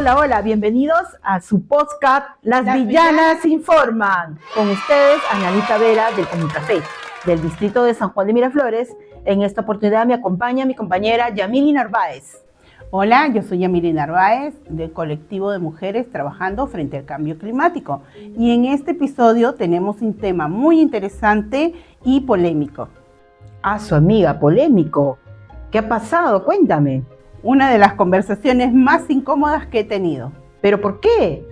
Hola, hola, bienvenidos a su podcast Las Villanas Informan. Con ustedes, Analita Vera del Comunicafé, del distrito de San Juan de Miraflores. En esta oportunidad me acompaña mi compañera Yamili Narváez. Hola, yo soy Yamili Narváez del colectivo de mujeres trabajando frente al cambio climático. Y en este episodio tenemos un tema muy interesante y polémico. Ah, su amiga, polémico. ¿Qué ha pasado? Cuéntame. Una de las conversaciones más incómodas que he tenido. ¿Pero por qué?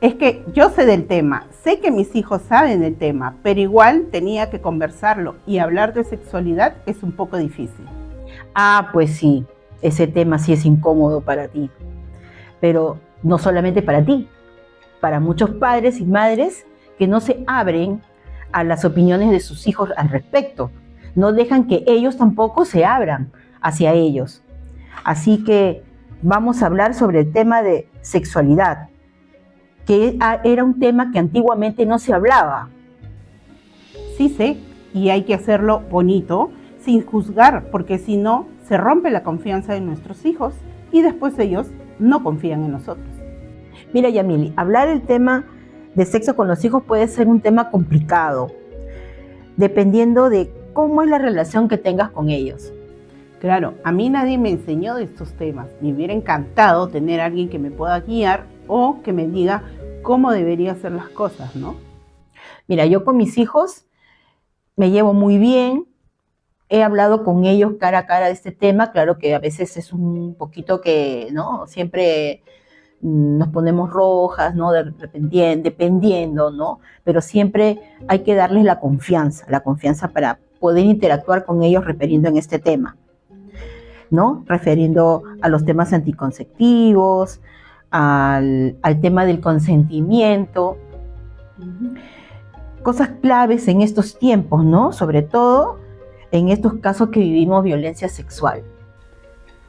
Es que yo sé del tema, sé que mis hijos saben del tema, pero igual tenía que conversarlo y hablar de sexualidad es un poco difícil. Ah, pues sí, ese tema sí es incómodo para ti. Pero no solamente para ti, para muchos padres y madres que no se abren a las opiniones de sus hijos al respecto. No dejan que ellos tampoco se abran hacia ellos. Así que vamos a hablar sobre el tema de sexualidad, que era un tema que antiguamente no se hablaba. Sí sé, y hay que hacerlo bonito, sin juzgar, porque si no, se rompe la confianza de nuestros hijos y después ellos no confían en nosotros. Mira, Yamili, hablar el tema de sexo con los hijos puede ser un tema complicado, dependiendo de cómo es la relación que tengas con ellos. Claro, a mí nadie me enseñó de estos temas. Me hubiera encantado tener a alguien que me pueda guiar o que me diga cómo debería hacer las cosas, ¿no? Mira, yo con mis hijos me llevo muy bien. He hablado con ellos cara a cara de este tema. Claro que a veces es un poquito que, ¿no? Siempre nos ponemos rojas, ¿no? Dependiendo, ¿no? Pero siempre hay que darles la confianza para poder interactuar con ellos refiriendo en este tema, ¿no? Refiriendo a los temas anticonceptivos, al tema del consentimiento. Cosas claves en estos tiempos, ¿no? Sobre todo en estos casos que vivimos violencia sexual.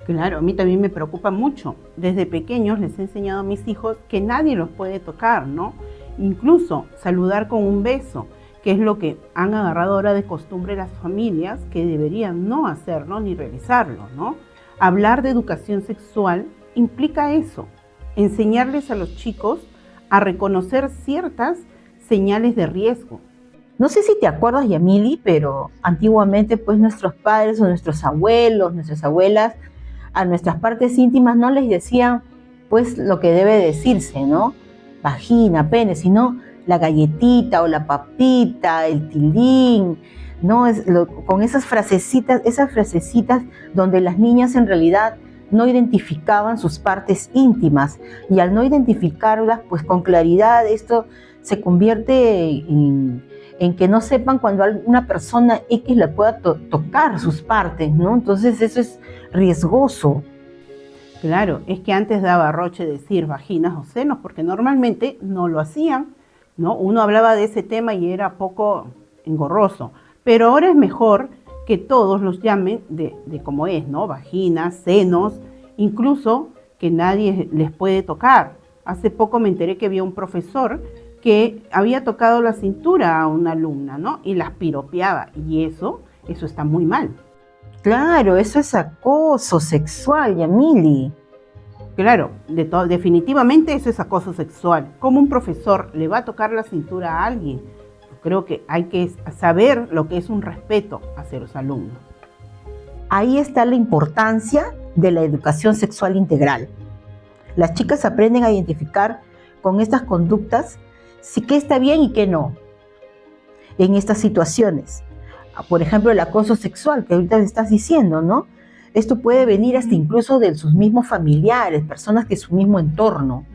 Claro, a mí también me preocupa mucho. Desde pequeños les he enseñado a mis hijos que nadie los puede tocar, ¿no? Incluso saludar con un beso, que es lo que han agarrado ahora de costumbre las familias, que deberían no hacerlo ni realizarlo, ¿no? Hablar de educación sexual implica eso, enseñarles a los chicos a reconocer ciertas señales de riesgo. No sé si te acuerdas, Yamili, pero antiguamente pues nuestros padres o nuestros abuelos, nuestras abuelas, a nuestras partes íntimas no les decían pues lo que debe decirse, ¿no? Vagina, pene, sino la galletita o la papita, el tilín, ¿no? Con esas frasecitas donde las niñas en realidad no identificaban sus partes íntimas, y al no identificarlas pues con claridad esto se convierte en que no sepan cuando una persona X le pueda tocar sus partes, ¿no? Entonces eso es riesgoso. Claro, es que antes daba roche decir vaginas o senos, porque normalmente no lo hacían, ¿no? Uno hablaba de ese tema y era poco engorroso, pero ahora es mejor que todos los llamen de como es, ¿no? Vaginas, senos, incluso que nadie les puede tocar. Hace poco me enteré que había un profesor que había tocado la cintura a una alumna, ¿no? Y las piropeaba, y eso está muy mal. Claro, eso es acoso sexual, Yamili. Claro, definitivamente eso es acoso sexual. ¿Cómo un profesor le va a tocar la cintura a alguien? Yo creo que hay que saber lo que es un respeto hacia los alumnos. Ahí está la importancia de la educación sexual integral. Las chicas aprenden a identificar con estas conductas si qué está bien y qué no en estas situaciones. Por ejemplo, el acoso sexual que ahorita me estás diciendo, ¿no? Esto puede venir hasta incluso de sus mismos familiares, personas de su mismo entorno.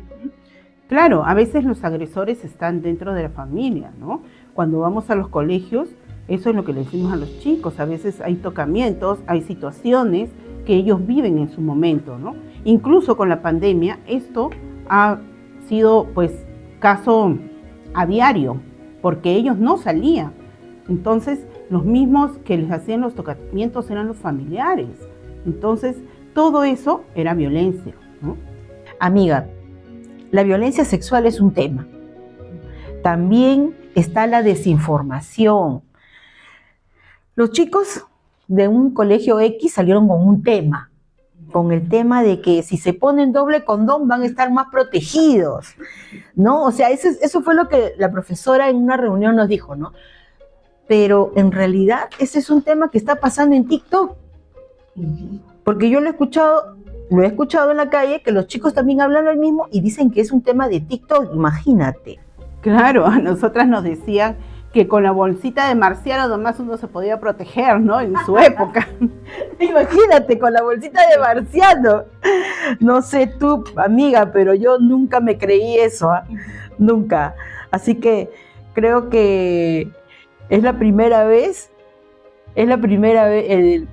Claro, a veces los agresores están dentro de la familia, ¿no? Cuando vamos a los colegios, eso es lo que le decimos a los chicos. A veces hay tocamientos, hay situaciones que ellos viven en su momento, ¿no? Incluso con la pandemia, esto ha sido, pues, caso a diario, porque ellos no salían. Entonces, los mismos que les hacían los tocamientos eran los familiares. Entonces, todo eso era violencia, ¿no? Amiga, la violencia sexual es un tema. También está la desinformación. Los chicos de un colegio X salieron con un tema, con el tema de que si se ponen doble condón van a estar más protegidos, ¿no? O sea, eso fue lo que la profesora en una reunión nos dijo, ¿no? Pero en realidad ese es un tema que está pasando en TikTok, porque yo lo he escuchado en la calle, que los chicos también hablan lo mismo y dicen que es un tema de TikTok, imagínate. Claro, a nosotras nos decían que con la bolsita de marciano nomás uno se podía proteger, ¿no? En su época. Imagínate, con la bolsita de marciano. No sé tú, amiga, pero yo nunca me creí eso, ¿eh? Nunca. Así que creo que es la primera vez que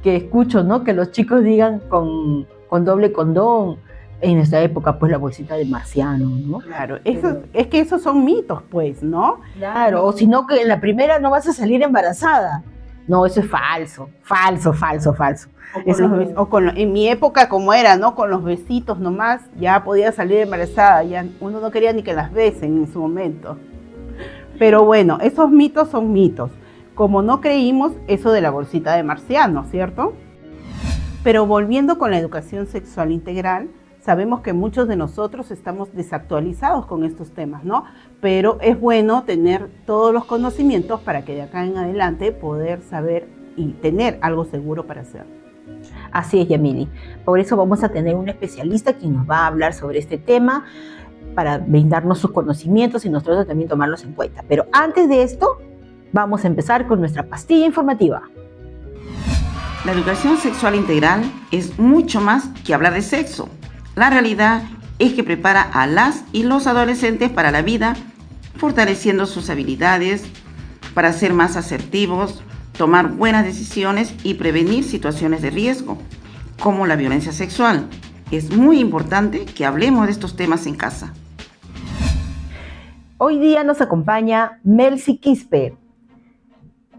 escucho, ¿no? Que los chicos digan con doble condón. En esta época, pues la bolsita de marciano, ¿no? Claro, es que esos son mitos, pues, ¿no? Claro, o si no, que en la primera no vas a salir embarazada. No, eso es falso. En mi época, como era, ¿no? Con los besitos nomás, ya podía salir embarazada, ya uno no quería ni que las besen en su momento. Pero bueno, esos mitos son mitos. Como no creímos eso de la bolsita de marciano, ¿cierto? Pero volviendo con la educación sexual integral, sabemos que muchos de nosotros estamos desactualizados con estos temas, ¿no? Pero es bueno tener todos los conocimientos para que de acá en adelante poder saber y tener algo seguro para hacer. Así es, Yamili. Por eso vamos a tener un especialista quien nos va a hablar sobre este tema para brindarnos sus conocimientos y nosotros también tomarlos en cuenta. Pero antes de esto, vamos a empezar con nuestra pastilla informativa. La educación sexual integral es mucho más que hablar de sexo. La realidad es que prepara a las y los adolescentes para la vida, fortaleciendo sus habilidades para ser más asertivos, tomar buenas decisiones y prevenir situaciones de riesgo, como la violencia sexual. Es muy importante que hablemos de estos temas en casa. Hoy día nos acompaña Melcy Quispe,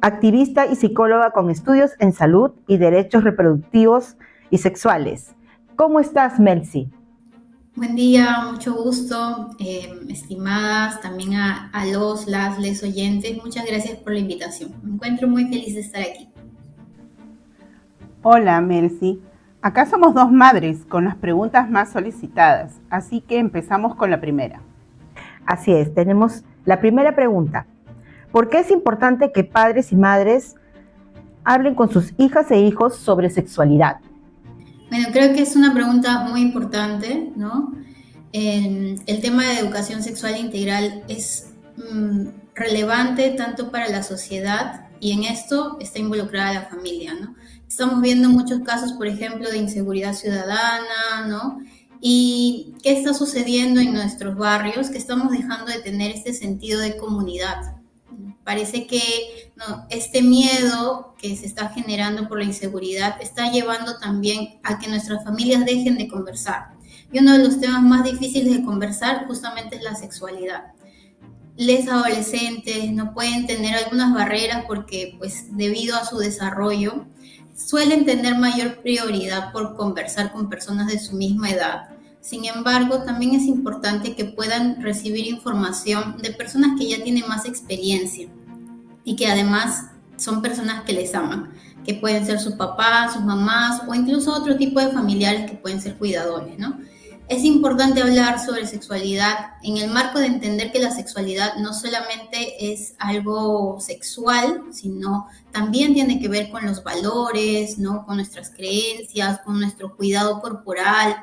activista y psicóloga con estudios en salud y derechos reproductivos y sexuales. ¿Cómo estás, Melcy? Buen día, mucho gusto, estimadas, también a les oyentes. Muchas gracias por la invitación. Me encuentro muy feliz de estar aquí. Hola, Melcy. Acá somos dos madres con las preguntas más solicitadas, así que empezamos con la primera. Así es, tenemos la primera pregunta. ¿Por qué es importante que padres y madres hablen con sus hijas e hijos sobre sexualidad? Bueno, creo que es una pregunta muy importante, ¿no? El tema de educación sexual integral es relevante tanto para la sociedad y en esto está involucrada la familia, ¿no? Estamos viendo muchos casos, por ejemplo, de inseguridad ciudadana, ¿no? ¿Y qué está sucediendo en nuestros barrios? Que estamos dejando de tener este sentido de comunidad. Parece que este miedo que se está generando por la inseguridad está llevando también a que nuestras familias dejen de conversar. Y uno de los temas más difíciles de conversar justamente es la sexualidad. Los adolescentes no pueden tener algunas barreras porque, pues, debido a su desarrollo, suelen tener mayor prioridad por conversar con personas de su misma edad. Sin embargo, también es importante que puedan recibir información de personas que ya tienen más experiencia y que además son personas que les aman, que pueden ser sus papás, sus mamás o incluso otro tipo de familiares que pueden ser cuidadores, ¿no? Es importante hablar sobre sexualidad en el marco de entender que la sexualidad no solamente es algo sexual, sino también tiene que ver con los valores, ¿no? Con nuestras creencias, con nuestro cuidado corporal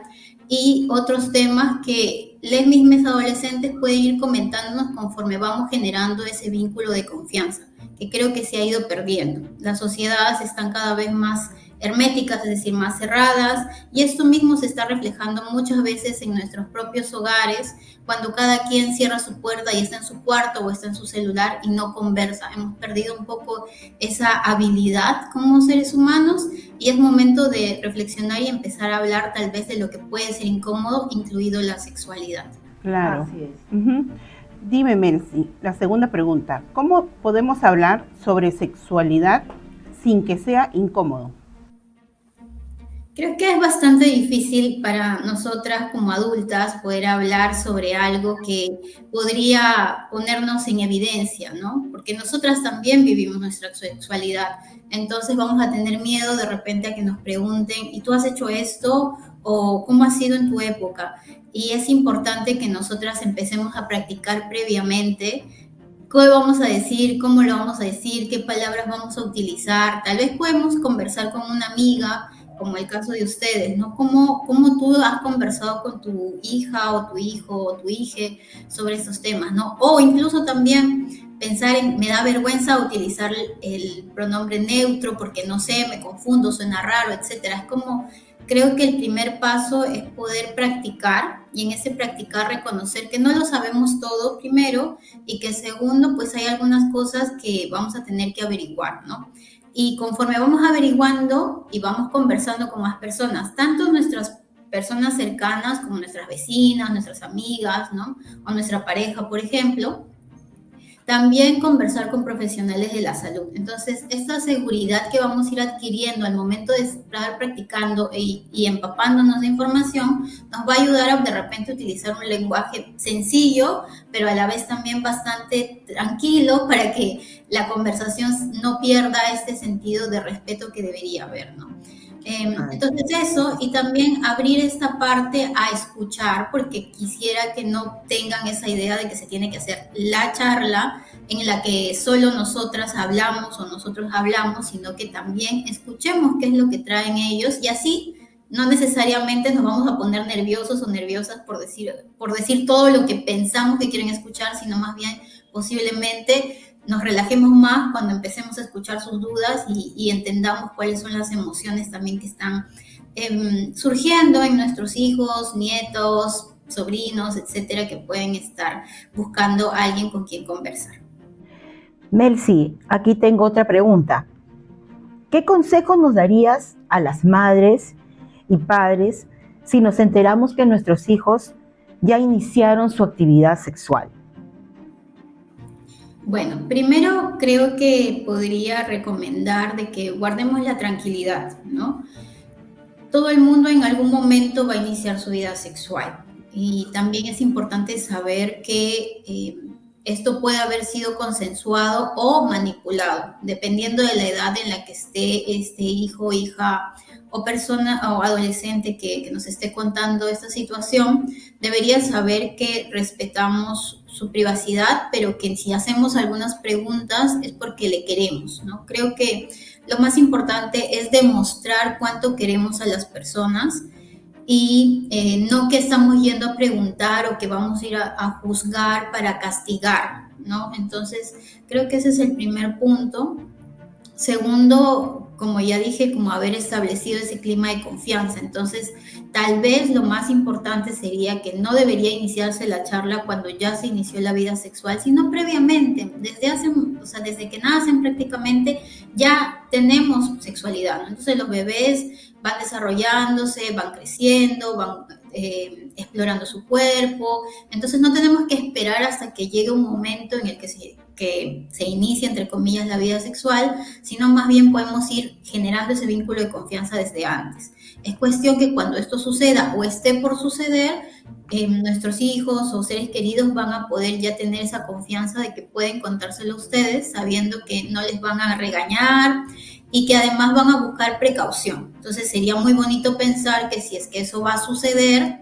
y otros temas que los mismos adolescentes pueden ir comentándonos conforme vamos generando ese vínculo de confianza, que creo que se ha ido perdiendo. Las sociedades están cada vez más herméticas, es decir, más cerradas, y esto mismo se está reflejando muchas veces en nuestros propios hogares, cuando cada quien cierra su puerta y está en su cuarto o está en su celular y no conversa. Hemos perdido un poco esa habilidad como seres humanos y es momento de reflexionar y empezar a hablar tal vez de lo que puede ser incómodo, incluido la sexualidad. Claro. Así es. Dime, Melcy, la segunda pregunta. ¿Cómo podemos hablar sobre sexualidad sin que sea incómodo? Creo que es bastante difícil para nosotras como adultas poder hablar sobre algo que podría ponernos en evidencia, ¿no? Porque nosotras también vivimos nuestra sexualidad. Entonces vamos a tener miedo de repente a que nos pregunten, ¿y tú has hecho esto? ¿O cómo ha sido en tu época? Y es importante que nosotras empecemos a practicar previamente qué vamos a decir, cómo lo vamos a decir, qué palabras vamos a utilizar. Tal vez podemos conversar con una amiga, como el caso de ustedes, ¿no? ¿Cómo tú has conversado con tu hija o tu hijo o tu hija sobre estos temas, ¿no? O incluso también pensar en, me da vergüenza utilizar el pronombre neutro porque no sé, me confundo, suena raro, etcétera. Es como, creo que el primer paso es poder practicar y en ese practicar reconocer que no lo sabemos todo primero y que segundo, pues hay algunas cosas que vamos a tener que averiguar, ¿no? Y conforme vamos averiguando y vamos conversando con más personas, tanto nuestras personas cercanas como nuestras vecinas, nuestras amigas, ¿no? O nuestra pareja, por ejemplo, también conversar con profesionales de la salud. Entonces, esta seguridad que vamos a ir adquiriendo al momento de estar practicando y empapándonos de información, nos va a ayudar a de repente utilizar un lenguaje sencillo, pero a la vez también bastante tranquilo para que la conversación no pierda este sentido de respeto que debería haber, ¿no? Entonces eso, y también abrir esta parte a escuchar, porque quisiera que no tengan esa idea de que se tiene que hacer la charla en la que solo nosotras hablamos o nosotros hablamos, sino que también escuchemos qué es lo que traen ellos y así no necesariamente nos vamos a poner nerviosos o nerviosas por decir todo lo que pensamos que quieren escuchar, sino más bien posiblemente nos relajemos más cuando empecemos a escuchar sus dudas y entendamos cuáles son las emociones también que están surgiendo en nuestros hijos, nietos, sobrinos, etcétera, que pueden estar buscando a alguien con quien conversar. Melcy, aquí tengo otra pregunta. ¿Qué consejo nos darías a las madres y padres si nos enteramos que nuestros hijos ya iniciaron su actividad sexual? Bueno, primero creo que podría recomendar de que guardemos la tranquilidad, ¿no? Todo el mundo en algún momento va a iniciar su vida sexual y también es importante saber que esto puede haber sido consensuado o manipulado, dependiendo de la edad en la que esté este hijo, hija o persona o adolescente que nos esté contando esta situación. Debería saber que respetamos su privacidad, pero que si hacemos algunas preguntas es porque le queremos, ¿no? Creo que lo más importante es demostrar cuánto queremos a las personas y no que estamos yendo a preguntar o que vamos a ir a juzgar para castigar, ¿no? Entonces, creo que ese es el primer punto. Segundo, como ya dije, como haber establecido ese clima de confianza. Entonces, tal vez lo más importante sería que no debería iniciarse la charla cuando ya se inició la vida sexual, sino previamente, desde que nacen prácticamente ya tenemos sexualidad, ¿no? Entonces los bebés van desarrollándose, van creciendo, van explorando su cuerpo. Entonces no tenemos que esperar hasta que llegue un momento en el que se inicia, entre comillas, la vida sexual, sino más bien podemos ir generando ese vínculo de confianza desde antes. Es cuestión que cuando esto suceda o esté por suceder, nuestros hijos o seres queridos van a poder ya tener esa confianza de que pueden contárselo a ustedes, sabiendo que no les van a regañar y que además van a buscar precaución. Entonces sería muy bonito pensar que si es que eso va a suceder,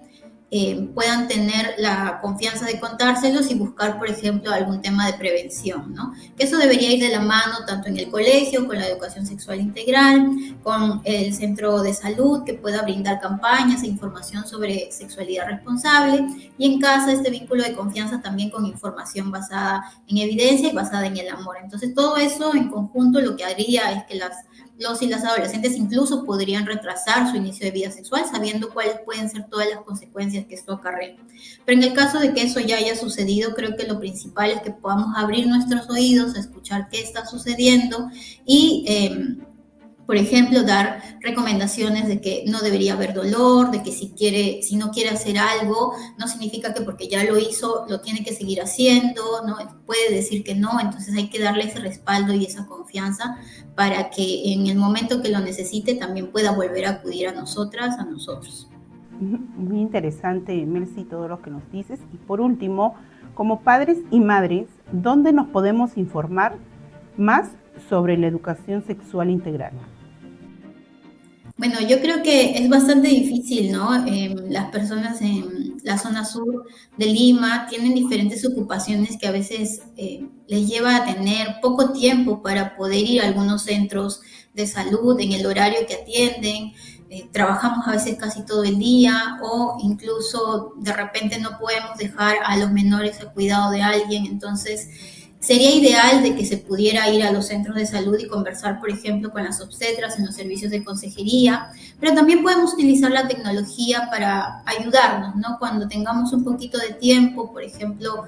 puedan tener la confianza de contárselos y buscar, por ejemplo, algún tema de prevención, ¿no? Que eso debería ir de la mano tanto en el colegio, con la educación sexual integral, con el centro de salud que pueda brindar campañas e información sobre sexualidad responsable, y en casa este vínculo de confianza también con información basada en evidencia y basada en el amor. Entonces todo eso en conjunto lo que haría es que los y las adolescentes incluso podrían retrasar su inicio de vida sexual sabiendo cuáles pueden ser todas las consecuencias que esto acarrea. Pero en el caso de que eso ya haya sucedido, creo que lo principal es que podamos abrir nuestros oídos a escuchar qué está sucediendo y Por ejemplo, dar recomendaciones de que no debería haber dolor, de que si no quiere hacer algo, no significa que porque ya lo hizo lo tiene que seguir haciendo, ¿no? Puede decir que no, entonces hay que darle ese respaldo y esa confianza para que en el momento que lo necesite también pueda volver a acudir a nosotras, a nosotros. Muy interesante, Mercy, todo lo que nos dices. Y por último, como padres y madres, ¿dónde nos podemos informar más sobre la educación sexual integral? Bueno, yo creo que es bastante difícil, ¿no? Las personas en la zona sur de Lima tienen diferentes ocupaciones que a veces les lleva a tener poco tiempo para poder ir a algunos centros de salud en el horario que atienden. Trabajamos a veces casi todo el día o incluso de repente no podemos dejar a los menores a cuidado de alguien. Entonces, sería ideal de que se pudiera ir a los centros de salud y conversar, por ejemplo, con las obstetras en los servicios de consejería, pero también podemos utilizar la tecnología para ayudarnos, ¿no? Cuando tengamos un poquito de tiempo, por ejemplo,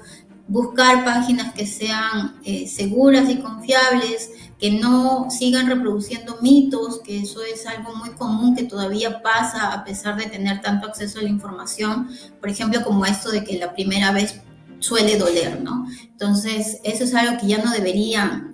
buscar páginas que sean seguras y confiables, que no sigan reproduciendo mitos, que eso es algo muy común que todavía pasa a pesar de tener tanto acceso a la información, por ejemplo, como esto de que la primera vez suele doler, ¿no? Entonces, eso es algo que ya no deberían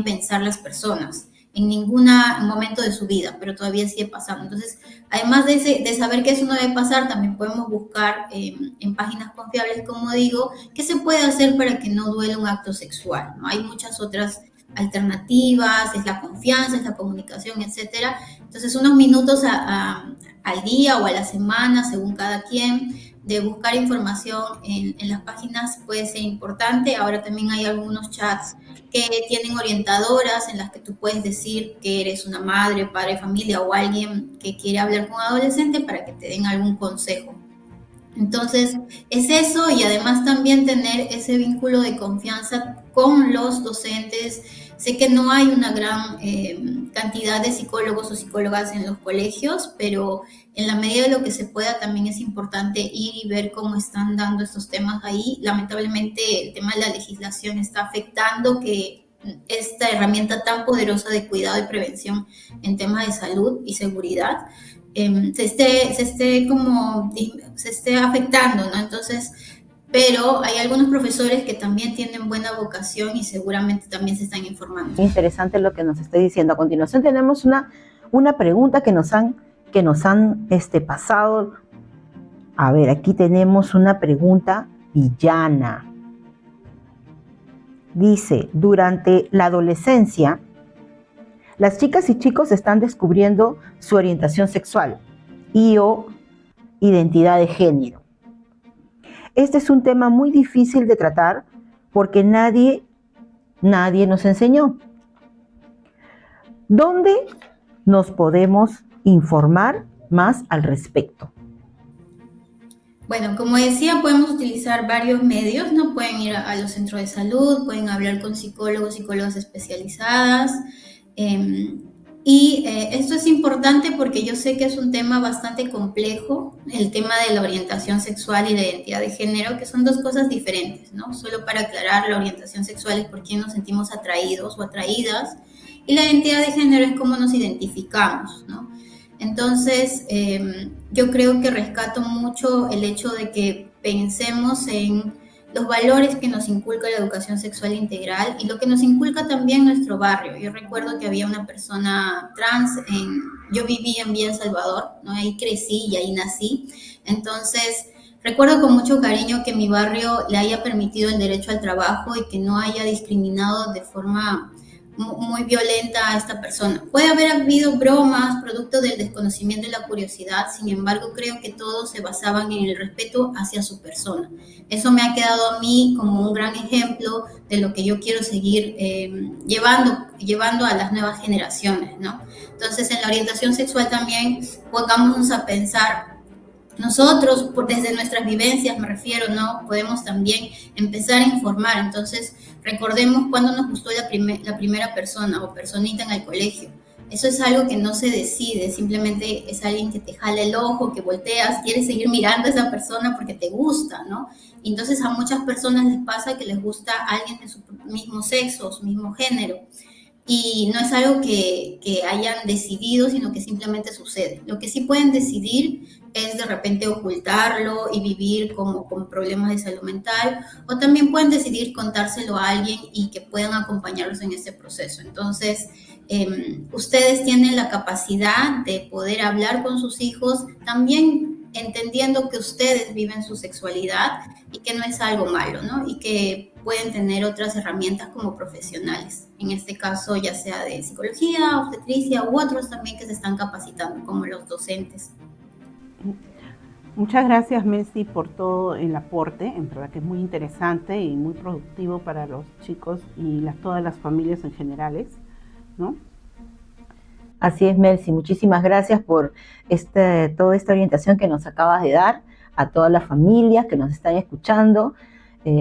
pensar las personas en ningún momento de su vida, pero todavía sigue pasando. Entonces, además de saber que eso no debe pasar, también podemos buscar en páginas confiables, como digo, qué se puede hacer para que no duele un acto sexual, ¿no? Hay muchas otras alternativas, es la confianza, es la comunicación, etcétera. Entonces, unos minutos al día o a la semana, según cada quien, de buscar información en las páginas puede ser importante. Ahora también hay algunos chats que tienen orientadoras en las que tú puedes decir que eres una madre, padre de familia o alguien que quiere hablar con un adolescente para que te den algún consejo. Entonces, es eso, y además también tener ese vínculo de confianza con los docentes. Sé que no hay una gran cantidad de psicólogos o psicólogas en los colegios, pero en la medida de lo que se pueda también es importante ir y ver cómo están dando estos temas ahí. Lamentablemente el tema de la legislación está afectando que esta herramienta tan poderosa de cuidado y prevención en temas de salud y seguridad se esté afectando, ¿no? Entonces, pero hay algunos profesores que también tienen buena vocación y seguramente también se están informando. Interesante lo que nos está diciendo. A continuación tenemos una pregunta que nos han pasado. A ver, aquí tenemos una pregunta villana. Dice, durante la adolescencia, las chicas y chicos están descubriendo su orientación sexual o identidad de género. Este es un tema muy difícil de tratar porque nadie nos enseñó. ¿Dónde nos podemos informar más al respecto? Bueno, como decía, podemos utilizar varios medios, ¿no? Pueden ir a los centros de salud, pueden hablar con psicólogos, psicólogas especializadas. Esto es importante porque yo sé que es un tema bastante complejo, el tema de la orientación sexual y la identidad de género, que son dos cosas diferentes, ¿no? Solo para aclarar, la orientación sexual es por quién nos sentimos atraídos o atraídas, y la identidad de género es cómo nos identificamos, ¿no? Entonces, yo creo que rescato mucho el hecho de que pensemos en los valores que nos inculca la educación sexual integral y lo que nos inculca también nuestro barrio. Yo recuerdo que había una persona trans, yo viví en Villa El Salvador, ¿no? Ahí crecí y ahí nací. Entonces, recuerdo con mucho cariño que mi barrio le haya permitido el derecho al trabajo y que no haya discriminado de forma muy violenta a esta persona. Puede haber habido bromas, producto del desconocimiento y la curiosidad, sin embargo, creo que todos se basaban en el respeto hacia su persona. Eso me ha quedado a mí como un gran ejemplo de lo que yo quiero seguir llevando a las nuevas generaciones, ¿no? Entonces, en la orientación sexual también pongámonos a pensar. Nosotros, desde nuestras vivencias, me refiero, ¿no? Podemos también empezar a informar. Entonces, recordemos cuando nos gustó la primera persona o personita en el colegio. Eso es algo que no se decide, simplemente es alguien que te jala el ojo, que volteas, quieres seguir mirando a esa persona porque te gusta, ¿no? Y entonces a muchas personas les pasa que les gusta alguien de su mismo sexo, su mismo género. y no es algo que hayan decidido, sino que simplemente sucede. Lo que sí pueden decidir es de repente ocultarlo y vivir como con problemas de salud mental, o también pueden decidir contárselo a alguien y que puedan acompañarlos en este proceso. Entonces, ustedes tienen la capacidad de poder hablar con sus hijos, también entendiendo que ustedes viven su sexualidad y que no es algo malo, ¿no? Y que pueden tener otras herramientas como profesionales, en este caso ya sea de psicología, obstetricia u otros también que se están capacitando, como los docentes. Muchas gracias, Messi, por todo el aporte. En verdad que es muy interesante y muy productivo para los chicos y todas las familias en generales, ¿no? Así es, Mercy. Muchísimas gracias por toda esta orientación que nos acabas de dar a todas las familias que nos están escuchando.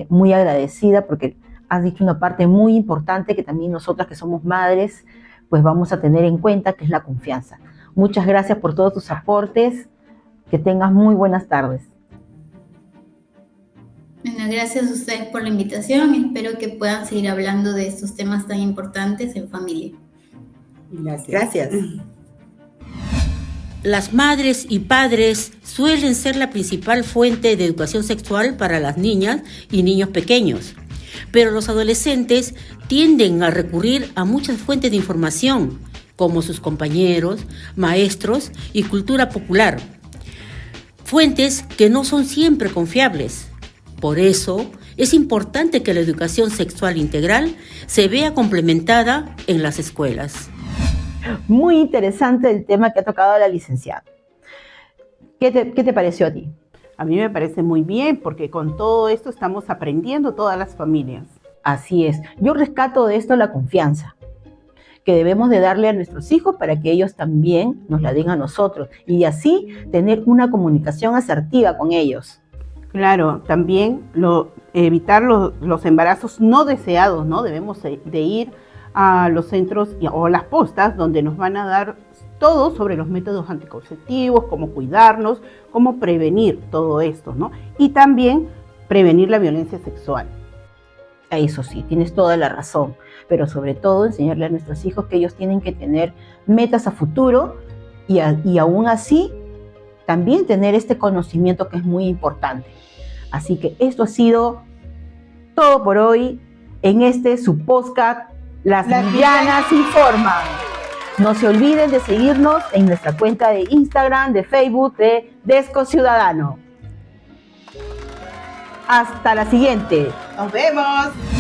Muy agradecida porque has dicho una parte muy importante que también nosotras que somos madres, pues vamos a tener en cuenta, que es la confianza. Muchas gracias por todos tus aportes. Que tengas muy buenas tardes. Bueno, gracias a ustedes por la invitación. Espero que puedan seguir hablando de estos temas tan importantes en familia. Gracias. Las madres y padres suelen ser la principal fuente de educación sexual para las niñas y niños pequeños, pero los adolescentes tienden a recurrir a muchas fuentes de información, como sus compañeros, maestros y cultura popular. Fuentes que no son siempre confiables. Por eso, es importante que la educación sexual integral se vea complementada en las escuelas. Muy interesante el tema que ha tocado la licenciada. ¿Qué te pareció a ti? A mí me parece muy bien, porque con todo esto estamos aprendiendo todas las familias. Así es. Yo rescato de esto la confianza que debemos de darle a nuestros hijos para que ellos también nos la den a nosotros y así tener una comunicación asertiva con ellos. Claro, también evitar los embarazos no deseados, ¿no? Debemos de ir a los centros o las postas donde nos van a dar todo sobre los métodos anticonceptivos, cómo cuidarnos, cómo prevenir todo esto, ¿no? Y también prevenir la violencia sexual. Eso sí, tienes toda la razón, pero sobre todo enseñarle a nuestros hijos que ellos tienen que tener metas a futuro y aún así también tener este conocimiento que es muy importante. Así que esto ha sido todo por hoy en su podcast Las Villanas Informan. No se olviden de seguirnos en nuestra cuenta de Instagram, de Facebook, de Desco Ciudadano. Hasta la siguiente. Nos vemos.